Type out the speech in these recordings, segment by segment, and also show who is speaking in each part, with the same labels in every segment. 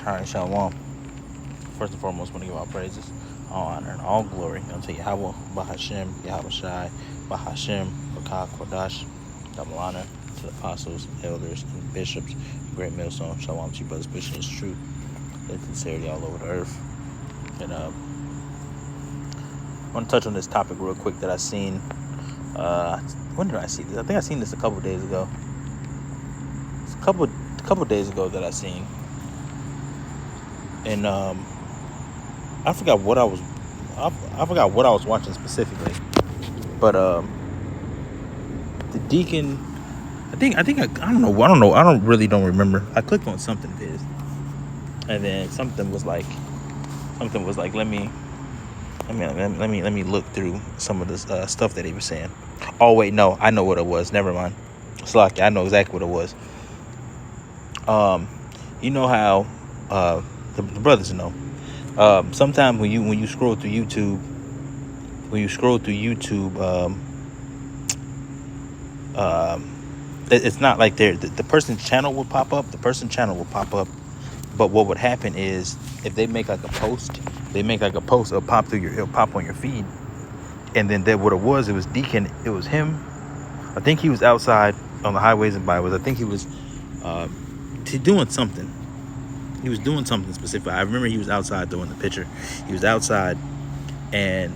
Speaker 1: All right, shalom. First and foremost, I want to give all praises, all honor, and all glory unto Yahweh, Bahashem, Yahweh Shai, Bahashem, Bakah, Kodash, double honor to the apostles, elders, and bishops, great millstone, shalom to you, brothers, pushing his truth, and sincerity all over the earth. And I want to touch on this topic real quick that I seen. When did I see this? I think I seen this a couple days ago. It's a couple days ago that I seen. And I forgot what I was watching specifically, but the deacon, I don't remember. I clicked on something viz, and then something was like let me look through some of this stuff that he was saying. Oh wait, no, I know what it was. Never mind. Slocky, I know exactly what it was. You know how the brothers know. Sometimes when you scroll through YouTube, it's not like the person's channel will pop up. But what would happen is if they make like a post, it'll pop on your feed. And then what it was Deacon. It was him. I think he was outside on the highways and byways. I think he was doing something. He was doing something specific. I remember he was outside doing the picture. He was outside, and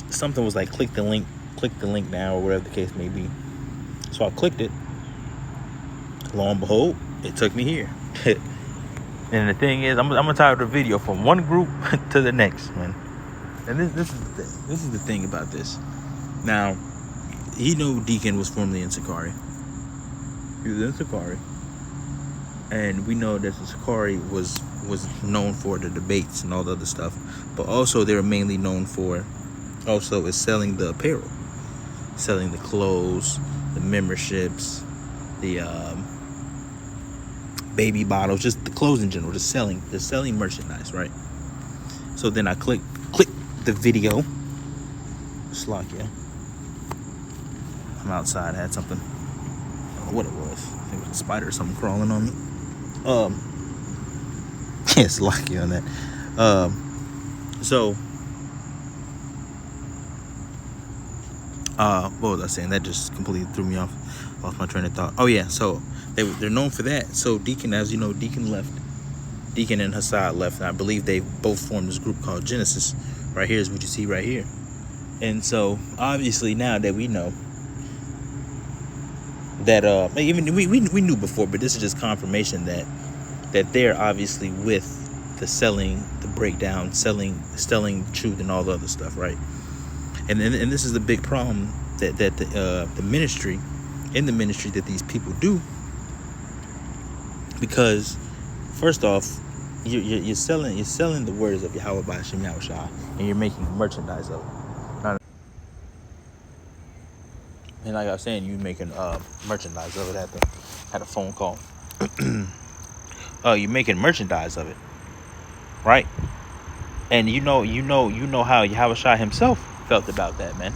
Speaker 1: something was like click the link now, or whatever the case may be. So I clicked it. Lo and behold, it took me here. And the thing is, I'm gonna title the video from one group to the next, man. And this is the thing about this. Now, he knew Deacon was formerly in Sakari. He was in Sakari. And we know that the Sakari was known for the debates and all the other stuff. But also they were mainly known for is selling the apparel. Selling the clothes, the memberships, the baby bottles, just the clothes in general, just selling merchandise, right? So then I click the video. Slocky. I'm outside, I had something. I don't know what it was. I think it was a spider or something crawling on me. It's lucky on that. What was I saying? That just completely threw me off. Lost my train of thought. Oh yeah, so they're known for that. So Deacon, as you know, Deacon left. Deacon and Hassad left, and I believe they both formed this group called Genesis. Right here is what you see right here. And so obviously now that we know that even we knew before, but this is just confirmation that they're obviously with the selling, the breakdown, selling truth and all the other stuff, right? And this is the big problem that the ministry that these people do, because first off, you're selling the words of Yahweh Bahashem Yahweh Shai, and you're making merchandise of it. And like I was saying, you making merchandise of it. Had a phone call. You're making merchandise of it, right? And you know how Yahweh Shai himself felt about that, man.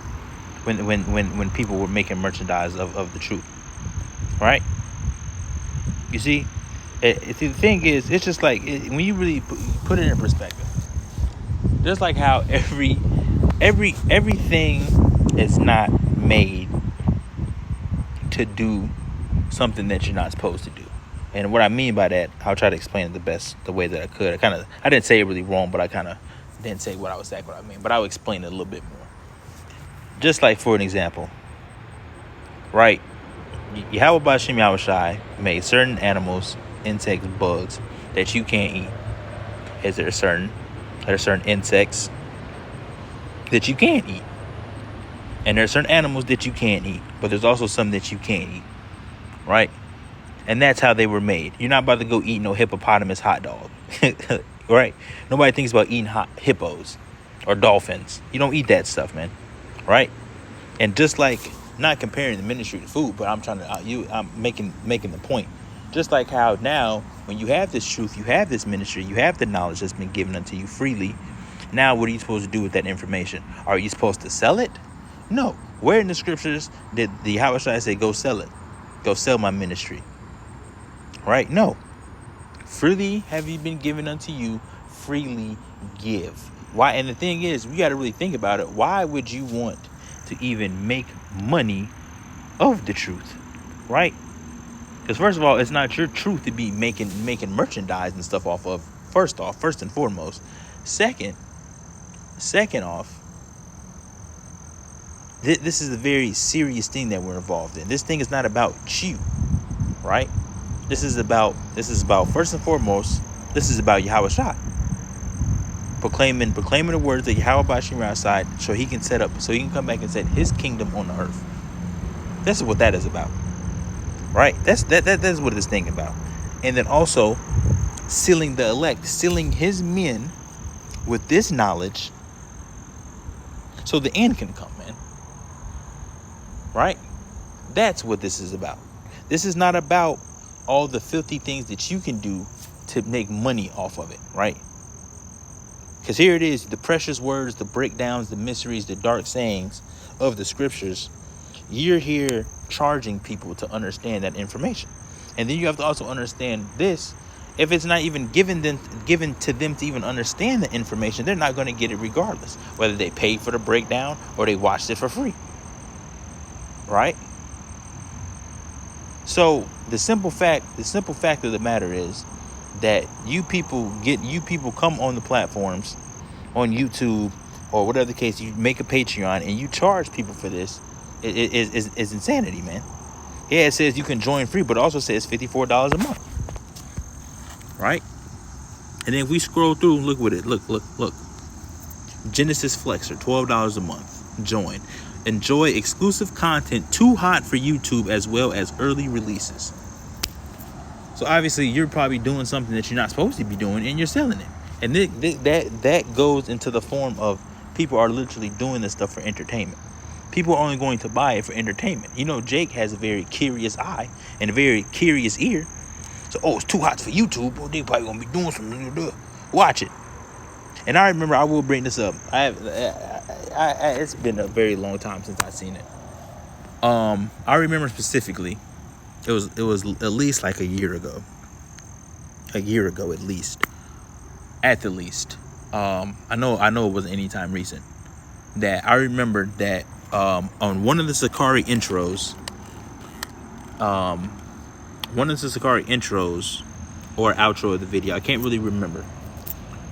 Speaker 1: When people were making merchandise of the truth, right? You see, the thing is, it's just like when you really put it in perspective. Just like how everything is not made to do something that you're not supposed to do. And what I mean by that, I'll try to explain it the way that I could. I didn't say it really wrong, but I kind of didn't say what I mean. But I'll explain it a little bit more. Just like, for an example, right? Yahweh Bahashem Yahweh Shai made certain animals, insects, bugs that you can't eat. There are certain insects that you can't eat. And there are certain animals that you can't eat, but there's also some that you can't eat, right? And that's how they were made. You're not about to go eat no hippopotamus hot dog, right? Nobody thinks about eating hot hippos or dolphins. You don't eat that stuff, man, right? And just like, not comparing the ministry to food, but I'm making the point. Just like how now, when you have this truth, you have this ministry, you have the knowledge that's been given unto you freely. Now, what are you supposed to do with that information? Are you supposed to sell it? No. Where in the scriptures did the Yahweh Shai say, go sell it? Go sell my ministry. Right? No. Freely have you been given unto you, freely give. Why? And the thing is, we got to really think about it. Why would you want to even make money of the truth, right? Because first of all, it's not your truth to be making merchandise and stuff off of. First and foremost. Second off, this is a very serious thing that we're involved in. This thing is not about you, right? This is about first and foremost, this is about Yahweh Shai. Proclaiming the words of Yahweh Bashim outside, so he can come back and set his kingdom on the earth. That's what that is about. Right? That's what this thing about. And then also sealing the elect, sealing his men with this knowledge so the end can come, man. Right? That's what this is about. This is not about all the filthy things that you can do to make money off of it, right? Because here it is, the precious words, the breakdowns, the mysteries, the dark sayings of the scriptures. You're here charging people to understand that information. And then you have to also understand this. If it's not even given to them to even understand the information, they're not going to get it regardless, whether they paid for the breakdown or they watched it for free. Right? So the simple fact of the matter is that you people come on the platforms, on YouTube or whatever the case, you make a Patreon and you charge people for this. It is insanity, man. Yeah, it says you can join free, but it also says $54 a month. Right? And then if we scroll through, look with it. Look. Genesis Flexor, $12 a month. Join. Enjoy exclusive content too hot for YouTube as well as early releases. So obviously you're probably doing something that you're not supposed to be doing and you're selling it. And that goes into the form of people are literally doing this stuff for entertainment. People are only going to buy it for entertainment. You know, Jake has a very curious eye and a very curious ear. So, it's too hot for YouTube. Well, they probably gonna be doing something. Watch it. And I remember, I will bring this up. It's been a very long time since I've seen it. I remember specifically, it was at least like a year ago. A year ago, at least. At the least. I know it wasn't any time recent. That I remember that on one of the Sakari intros, or outro of the video, I can't really remember,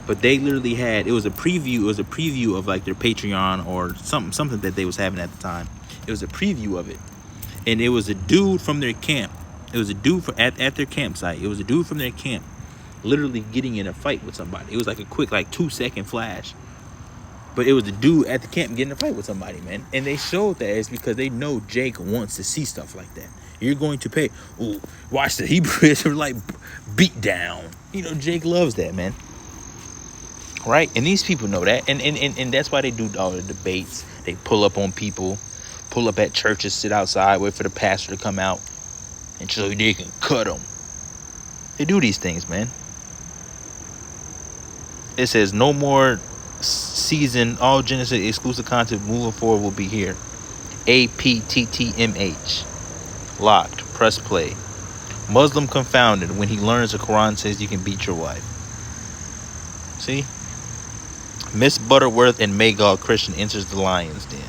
Speaker 1: but they literally had, it was a preview of like their Patreon or something that they was having at the time. It was a preview of it, and it was a dude from their camp. It was a dude at their campsite. It was a dude from their camp literally getting in a fight with somebody. It was like a quick 2-second flash, but it was a dude at the camp getting in a fight with somebody, man. And they showed that it's because they know Jake wants to see stuff like that. You're going to pay. Ooh, watch the Hebrew Israelite beat down. You know, Jake loves that, man. Right? And these people know that. And that's why they do all the debates. They pull up on people, pull up at churches, sit outside, wait for the pastor to come out, and so they can cut them. They do these things, man. It says no more season. All Genesis exclusive content moving forward will be here. APTTMH. Locked. Press play. Muslim confounded when he learns the Quran says you can beat your wife. See? Miss Butterworth and Magog Christian enters the lion's den.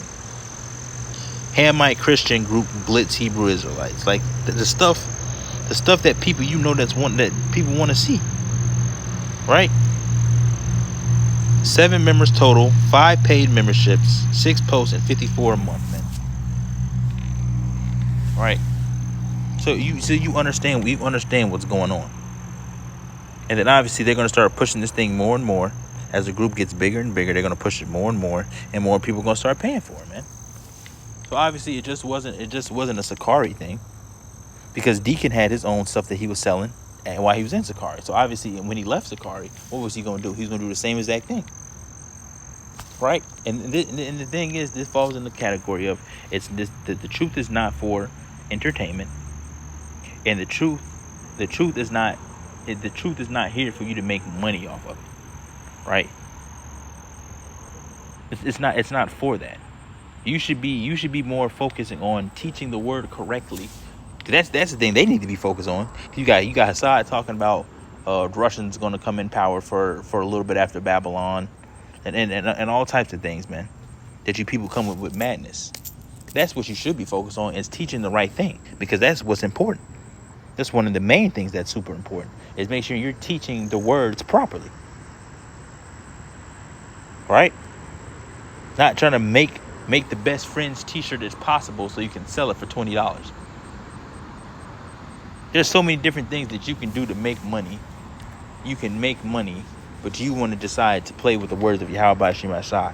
Speaker 1: Hamite Christian group blitz Hebrew Israelites. Like the stuff that people that people want to see. Right? 7 members total, 5 paid memberships, 6 posts, and 54 a month, man. Right? So you understand what's going on. And then obviously they're going to start pushing this thing more and more. As the group gets bigger and bigger, they're going to push it more and more people are going to start paying for it, man. So obviously it just wasn't a Sakari thing, because Deacon had his own stuff that he was selling and while he was in Sakari. So obviously when he left Sakari, what was he going to do? He's going to do the same exact thing. Right? And the thing is, this falls in the category of the truth is not for entertainment. And the truth is not here for you to make money off of it, right? It's not for that. You should be more focusing on teaching the word correctly. That's the thing they need to be focused on. You got Hassad talking about Russians going to come in power for a little bit after Babylon, and all types of things, man. That you people come with madness. That's what you should be focused on, is teaching the right thing, because that's what's important. That's one of the main things that's super important, is make sure you're teaching the words properly. Right? Not trying to make the best friend's t-shirt as possible so you can sell it for $20. There's so many different things that you can do to make money. You can make money, but you want to decide to play with the words of Yahweh Shema Shai.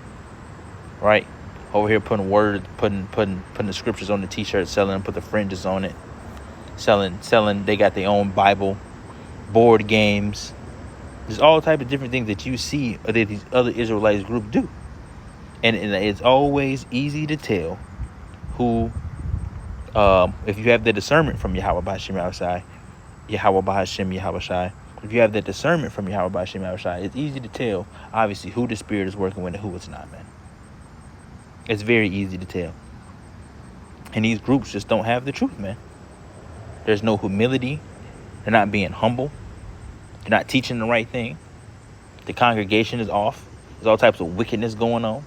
Speaker 1: Right? Over here putting the scriptures on the t-shirt, selling them, put the fringes on it. Selling, they got their own Bible, board games. There's all types of different things that you see that these other Israelites groups do. And it's always easy to tell who, if you have the discernment from Yahweh B'Hashem Yahushai, Yahweh B'Hashem Yahushai, if you have that discernment from Yahweh B'Hashem Yahushai, it's easy to tell, obviously, who the Spirit is working with and who it's not, man. It's very easy to tell. And these groups just don't have the truth, man. There's no humility. They're not being humble. They're not teaching the right thing. The congregation is off. There's all types of wickedness going on.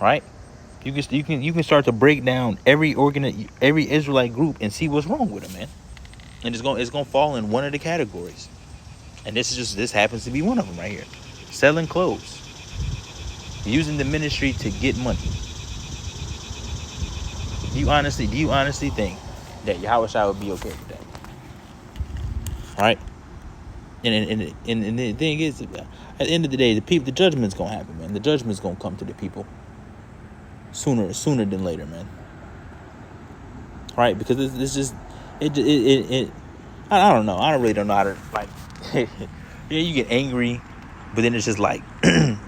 Speaker 1: Right? You can start to break down every Israelite group and see what's wrong with them, man. And it's gonna fall in one of the categories. And this happens to be one of them right here. Selling clothes. Using the ministry to get money. Do you honestly think that Yahweh Shai would be okay with that? Right? And the thing is, at the end of the day, the judgment's gonna happen, man. The judgment's gonna come to the people sooner than later, man. Right? Because it's just I don't know. I really don't know how to, like. You get angry, but then it's just like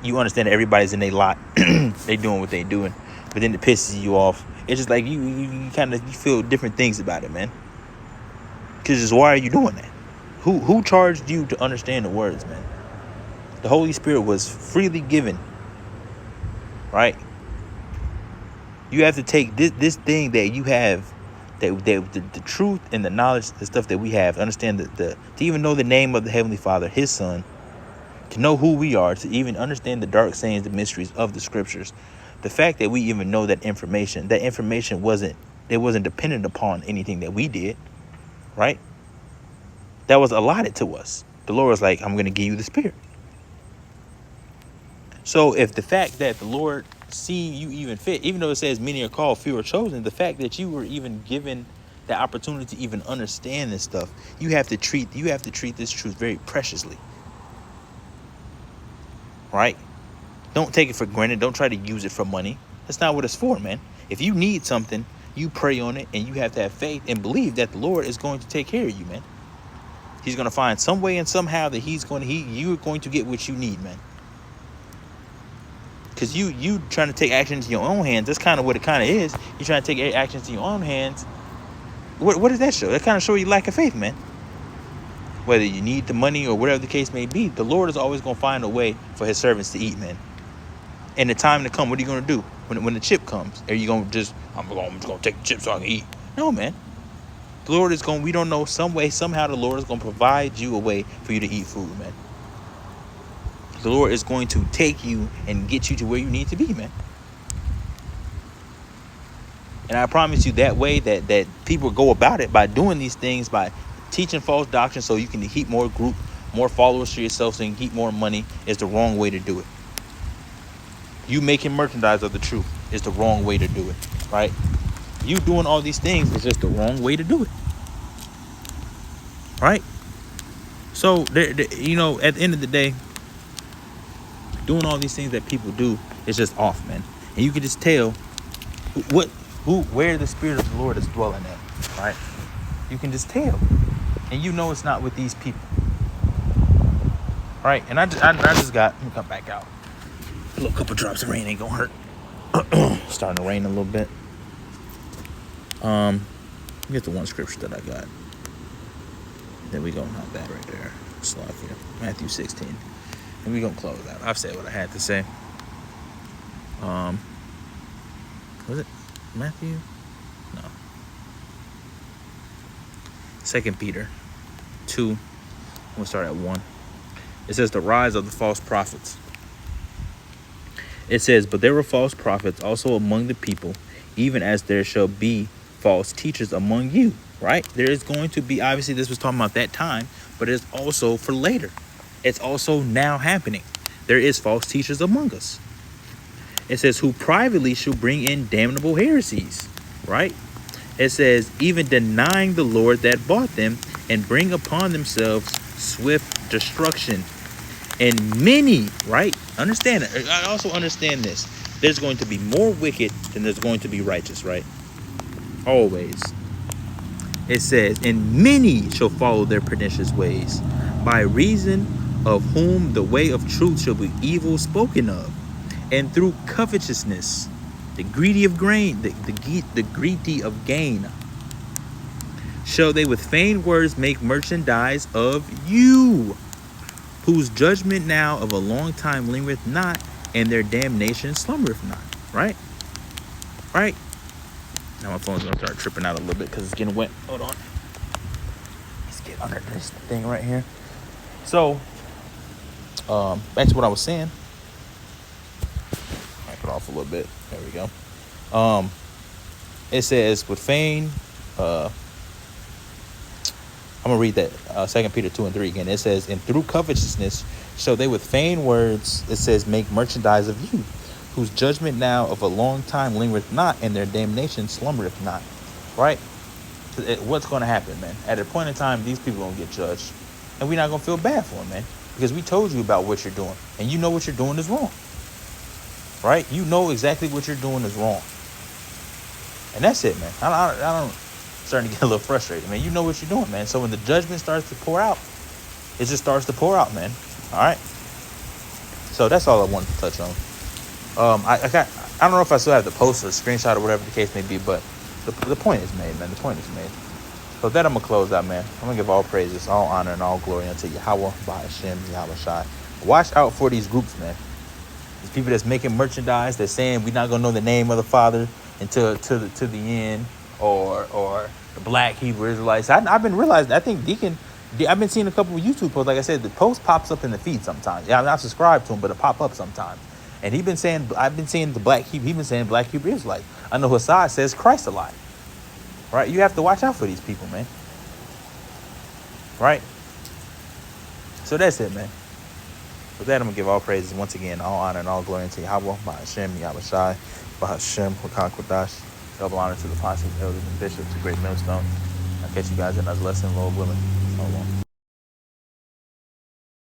Speaker 1: you understand that everybody's in their lot. They doing what they doing, but then it pisses you off. It's just like you feel different things about it, man. Because just, why are you doing that? Who charged you to understand the words, man? The Holy Spirit was freely given. Right? You have to take this thing that you have, the truth and the knowledge, the stuff that we have, understand to even know the name of the Heavenly Father, His Son, to know who we are, to even understand the dark sayings, the mysteries of the Scriptures. The fact that we even know that information wasn't dependent upon anything that we did, right? That was allotted to us. The Lord was like, I'm going to give you the Spirit. So if the fact that the Lord see you even fit, even though it says many are called, few are chosen, the fact that you were even given the opportunity to even understand this stuff, you have to treat this truth very preciously. Right? Don't take it for granted. Don't try to use it for money. That's not what it's for, man. If you need something, you pray on it, and you have to have faith and believe that the Lord is going to take care of you, man. He's going to find some way and somehow that you're going to get what you need, man. Because you trying to take action into your own hands. That's kind of what it kind of is. You're trying to take action into your own hands. What does that show? That kind of show you lack of faith, man. Whether you need the money or whatever the case may be, the Lord is always going to find a way for His servants to eat, man. And the time to come, what are you going to do when the chip comes? Are you going to just, I'm going to take the chip so I can eat? No, man. The Lord is going, we don't know, some way, somehow the Lord is going to provide you a way for you to eat food, man. The Lord is going to take you and get you to where you need to be, man. And I promise you that way that people go about it by doing these things, by teaching false doctrine so you can keep more followers for yourself so you can keep more money, is the wrong way to do it. You making merchandise of the truth is the wrong way to do it, right? You doing all these things is just the wrong way to do it, right? So, at the end of the day, doing all these things that people do is just off, man. And you can just tell where the Spirit of the Lord is dwelling at, right? You can just tell, and you know it's not with these people, right? And I just got, let me come back out. A little couple drops of rain ain't gonna hurt. Starting to rain a little bit. Get the one scripture that I got. There we go. Not bad right there. Slide here. Matthew 16. And we're gonna close out. I've said what I had to say. Was it Matthew? No. 2 Peter 2. We'll start at 1. It says the rise of the false prophets. It says, but there were false prophets also among the people, even as there shall be false teachers among you. Right? There is going to be, obviously this was talking about that time, but it's also for later. It's also now happening. There is false teachers among us. It says, who privately shall bring in damnable heresies. Right? It says, even denying the Lord that bought them, and bring upon themselves swift destruction. And many, right? Understand it. I also understand this. There's going to be more wicked than there's going to be righteous, right? Always. It says, and many shall follow their pernicious ways, by reason of whom the way of truth shall be evil spoken of. And through covetousness, the greedy of grain, the greedy of gain, shall they with feigned words make merchandise of you, whose judgment now of a long time lingereth not, and their damnation slumbereth not. Right? Right? Now my phone's gonna start tripping out a little bit because it's getting wet. Hold on. Let's get under this thing right here. So, back to what I was saying. Wipe it off a little bit. There we go. It says with feign. I'm gonna read that 2 Peter 2 and 3 again. It says, and through covetousness shall they with feigned words, it says, make merchandise of you, whose judgment now of a long time lingereth not, and their damnation slumbereth not. Right? What's going to happen, man? At a point in time, these people are going to get judged, and we're not going to feel bad for them, man, because we told you about what you're doing, and you know what you're doing is wrong. Right? You know exactly what you're doing is wrong, and that's it, man. I don't starting to get a little frustrated, man. You know what you're doing, man. So when the judgment starts to pour out, it just starts to pour out, man. All right. So that's all I wanted to touch on. I don't know if I still have the post or the screenshot or whatever the case may be, but the point is made, man. The point is made. So with that, I'm gonna close out, man. I'm gonna give all praises, all honor, and all glory unto Yahweh, Ba'ashem, Yahweh Shai. Watch out for these groups, man. These people that's making merchandise, that's saying we're not gonna know the name of the Father until to the end, or the Black Hebrew Israelites. I've been realizing. I think Deacon. I've been seeing a couple of YouTube posts. Like I said, the post pops up in the feed sometimes. Yeah, I'm not subscribed to him, but it pop up sometimes. And I've been saying the Black Hebrew. He's been saying Black Hebrew Israelites. I know Hassad says Christ alive. Right? You have to watch out for these people, man. Right? So that's it, man. With that, I'm going to give all praises once again, all honor and all glory to Yahweh, Ba'ashem, Yahweh Shai, Ba'ashem, Wakak Quadash. Double honor to the apostles, elders, and bishops, the great millstone. I'll catch you guys in another lesson, Lord willing. So long.